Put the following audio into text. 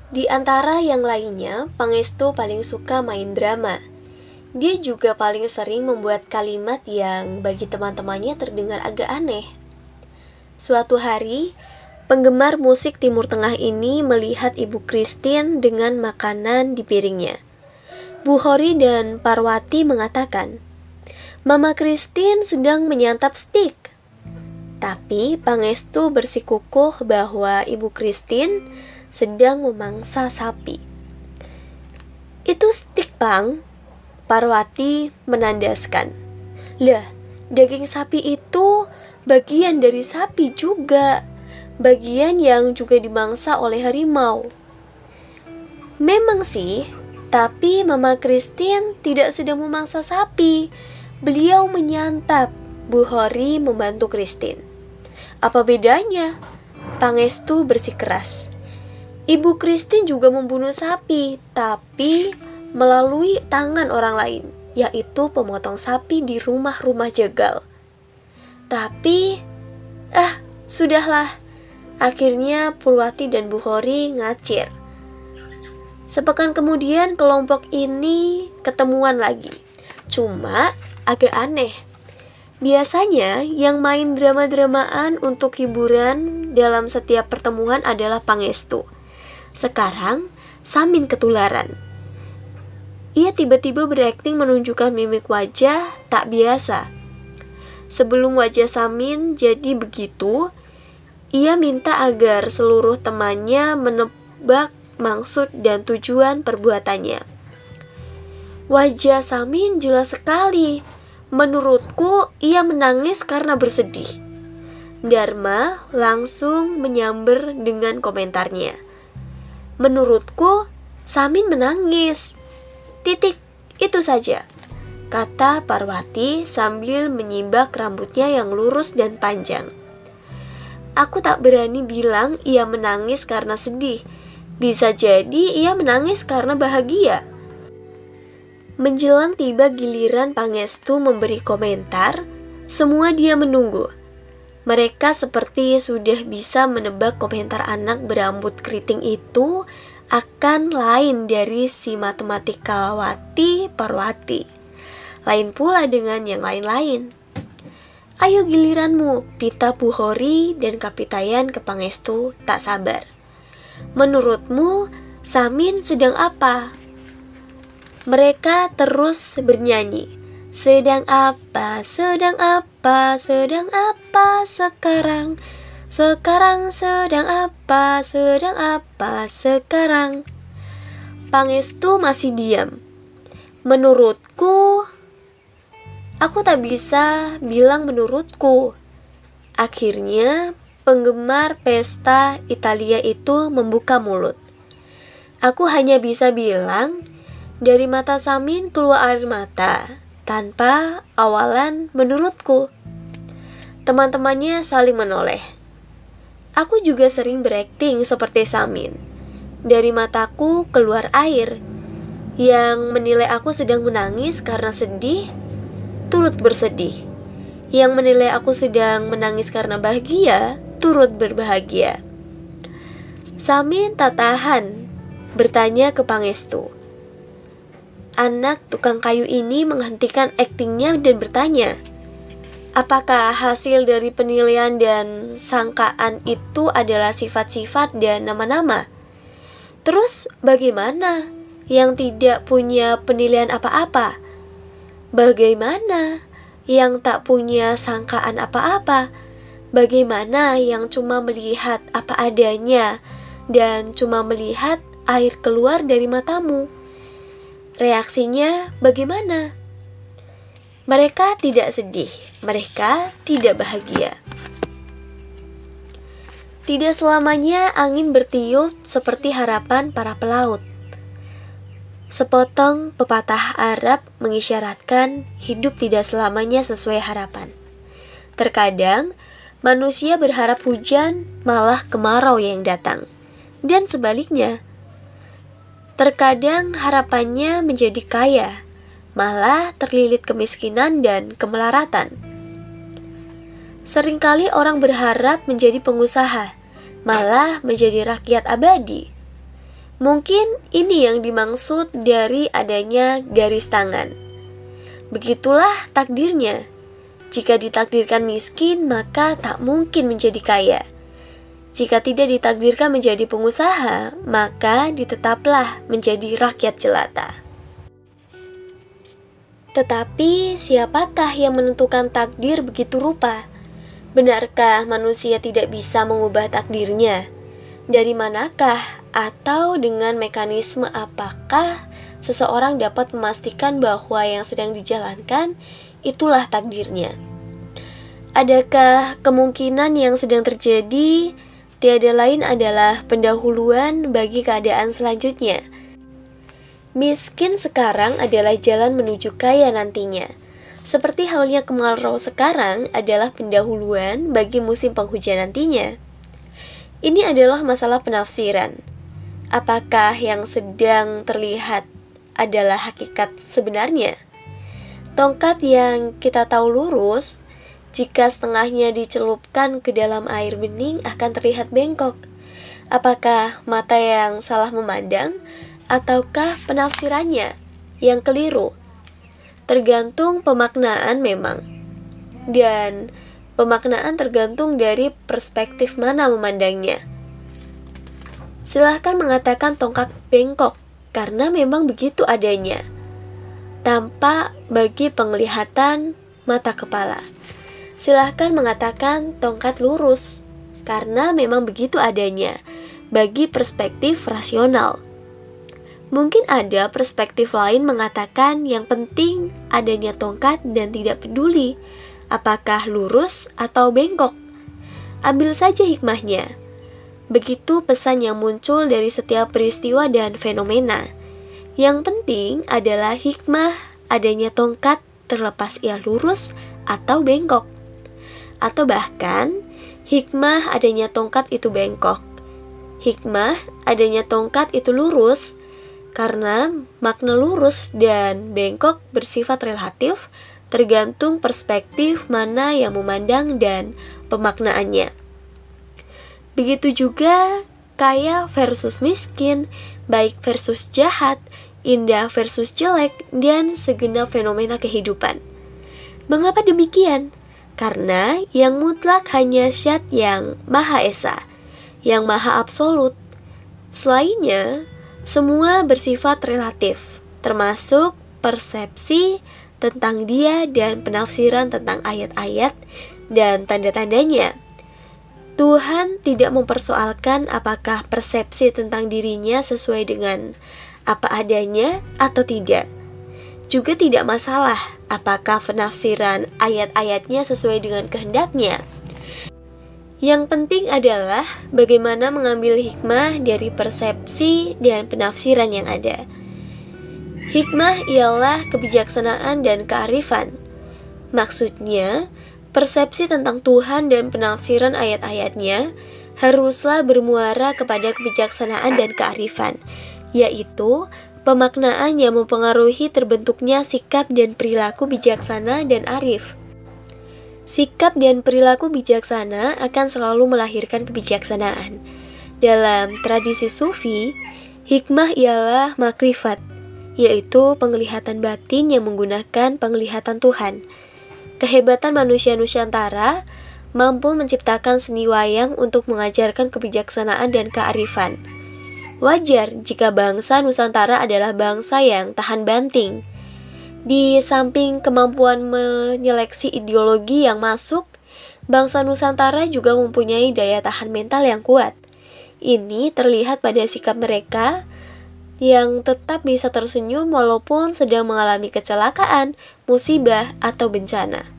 Di antara yang lainnya, Pangestu paling suka main drama. Dia juga paling sering membuat kalimat yang bagi teman-temannya terdengar agak aneh. Suatu hari, penggemar musik Timur Tengah ini melihat Ibu Christine dengan makanan di piringnya. Bu Hori dan Parwati mengatakan, Mama Christine sedang menyantap stik. Tapi Pangestu bersikukuh bahwa Ibu Christine sedang memangsa sapi. Itu stik, Bang. Parwati menandaskan. Lah, daging sapi itu bagian dari sapi juga. Bagian yang juga dimangsa oleh harimau. Memang sih, tapi Mama Christine tidak sedang memangsa sapi. Beliau menyantap. Bu Hori membantu Christine. Apa bedanya? Pangestu bersikeras. Ibu Christine juga membunuh sapi, tapi melalui tangan orang lain, yaitu pemotong sapi di rumah-rumah jegal. Tapi, sudahlah. Akhirnya Purwati dan Bu Hori ngacir. Sepekan kemudian kelompok ini ketemuan lagi. Cuma agak aneh. Biasanya yang main drama-dramaan untuk hiburan dalam setiap pertemuan adalah Pangestu. Sekarang Samin ketularan. Ia tiba-tiba berakting menunjukkan mimik wajah tak biasa. Sebelum wajah Samin jadi begitu, ia minta agar seluruh temannya menebak maksud dan tujuan perbuatannya. Wajah Samin jelas sekali. Menurutku, ia menangis karena bersedih. Dharma langsung menyamber dengan komentarnya. Menurutku, Samin menangis. Titik, itu saja, kata Parwati sambil menyibak rambutnya yang lurus dan panjang. Aku tak berani bilang ia menangis karena sedih. Bisa jadi ia menangis karena bahagia. Menjelang tiba giliran Pangestu memberi komentar, semua dia menunggu. Mereka seperti sudah bisa menebak komentar anak berambut keriting itu akan lain dari si matematikawati Parwati. Lain pula dengan yang lain-lain. Ayo giliranmu, pita Bu Hori dan Kapitayan ke Pangestu tak sabar. Menurutmu, Samin sedang apa? Mereka terus bernyanyi. Sedang apa, sedang apa, sedang apa sekarang? Sekarang sedang apa sekarang? Pangestu masih diam. Menurutku, aku tak bisa bilang menurutku. Akhirnya, penggemar pesta Italia itu membuka mulut. Aku hanya bisa bilang, dari mata Samin keluar air mata. Tanpa awalan menurutku. Teman-temannya saling menoleh. Aku juga sering berakting seperti Samin. Dari mataku keluar air. Yang menilai aku sedang menangis karena sedih, turut bersedih. Yang menilai aku sedang menangis karena bahagia, turut berbahagia. Samin tak tahan, bertanya ke Pangestu. Anak tukang kayu ini menghentikan aktingnya dan bertanya, apakah hasil dari penilaian dan sangkaan itu adalah sifat-sifat dan nama-nama? Terus bagaimana yang tidak punya penilaian apa-apa? Bagaimana yang tak punya sangkaan apa-apa? Bagaimana yang cuma melihat apa adanya dan cuma melihat air keluar dari matamu? Reaksinya bagaimana? Mereka tidak sedih, mereka tidak bahagia. Tidak selamanya angin bertiup seperti harapan para pelaut. Sepotong pepatah Arab mengisyaratkan hidup tidak selamanya sesuai harapan. Terkadang, manusia berharap hujan, malah kemarau yang datang. Dan sebaliknya, terkadang harapannya menjadi kaya, malah terlilit kemiskinan dan kemelaratan. Seringkali orang berharap menjadi pengusaha, malah menjadi rakyat abadi. Mungkin ini yang dimaksud dari adanya garis tangan. Begitulah takdirnya. Jika ditakdirkan miskin, maka tak mungkin menjadi kaya. Jika tidak ditakdirkan menjadi pengusaha, maka ditetaplah menjadi rakyat jelata. Tetapi siapakah yang menentukan takdir begitu rupa? Benarkah manusia tidak bisa mengubah takdirnya? Dari manakah atau dengan mekanisme apakah seseorang dapat memastikan bahwa yang sedang dijalankan itulah takdirnya? Adakah kemungkinan yang sedang terjadi tiada lain adalah pendahuluan bagi keadaan selanjutnya? Miskin sekarang adalah jalan menuju kaya nantinya. Seperti halnya kemarau sekarang adalah pendahuluan bagi musim penghujan nantinya. Ini adalah masalah penafsiran. Apakah yang sedang terlihat adalah hakikat sebenarnya? Tongkat yang kita tahu lurus, jika setengahnya dicelupkan ke dalam air bening akan terlihat bengkok. Apakah mata yang salah memandang, ataukah penafsirannya yang keliru? Tergantung pemaknaan memang. Dan pemaknaan tergantung dari perspektif mana memandangnya. Silahkan mengatakan tongkat bengkok, karena memang begitu adanya. Tampak bagi penglihatan mata kepala. Silahkan mengatakan tongkat lurus, karena memang begitu adanya, bagi perspektif rasional. Mungkin ada perspektif lain mengatakan yang penting adanya tongkat dan tidak peduli apakah lurus atau bengkok. Ambil saja hikmahnya. Begitu pesan yang muncul dari setiap peristiwa dan fenomena. Yang penting adalah hikmah adanya tongkat terlepas ia lurus atau bengkok. Atau bahkan hikmah adanya tongkat itu bengkok. Hikmah adanya tongkat itu lurus, karena makna lurus dan bengkok bersifat relatif, tergantung perspektif mana yang memandang dan pemaknaannya. Begitu juga kaya versus miskin, baik versus jahat, indah versus jelek, dan segenap fenomena kehidupan. Mengapa demikian? Karena yang mutlak hanya Syat yang Maha Esa, yang Maha Absolut. Selainnya, semua bersifat relatif, termasuk persepsi tentang dia dan penafsiran tentang ayat-ayat dan tanda-tandanya. Tuhan tidak mempersoalkan apakah persepsi tentang dirinya sesuai dengan apa adanya atau tidak. Juga tidak masalah apakah penafsiran ayat-ayatnya sesuai dengan kehendaknya. Yang penting adalah bagaimana mengambil hikmah dari persepsi dan penafsiran yang ada. Hikmah ialah kebijaksanaan dan kearifan. Maksudnya, persepsi tentang Tuhan dan penafsiran ayat-ayatnya haruslah bermuara kepada kebijaksanaan dan kearifan, yaitu pemaknaan yang mempengaruhi terbentuknya sikap dan perilaku bijaksana dan arif. Sikap dan perilaku bijaksana akan selalu melahirkan kebijaksanaan. Dalam tradisi sufi, hikmah ialah makrifat, yaitu penglihatan batin yang menggunakan penglihatan Tuhan. Kehebatan manusia Nusantara mampu menciptakan seni wayang untuk mengajarkan kebijaksanaan dan kearifan. Wajar jika bangsa Nusantara adalah bangsa yang tahan banting. Di samping kemampuan menyeleksi ideologi yang masuk, bangsa Nusantara juga mempunyai daya tahan mental yang kuat. Ini terlihat pada sikap mereka yang tetap bisa tersenyum walaupun sedang mengalami kecelakaan, musibah, atau bencana.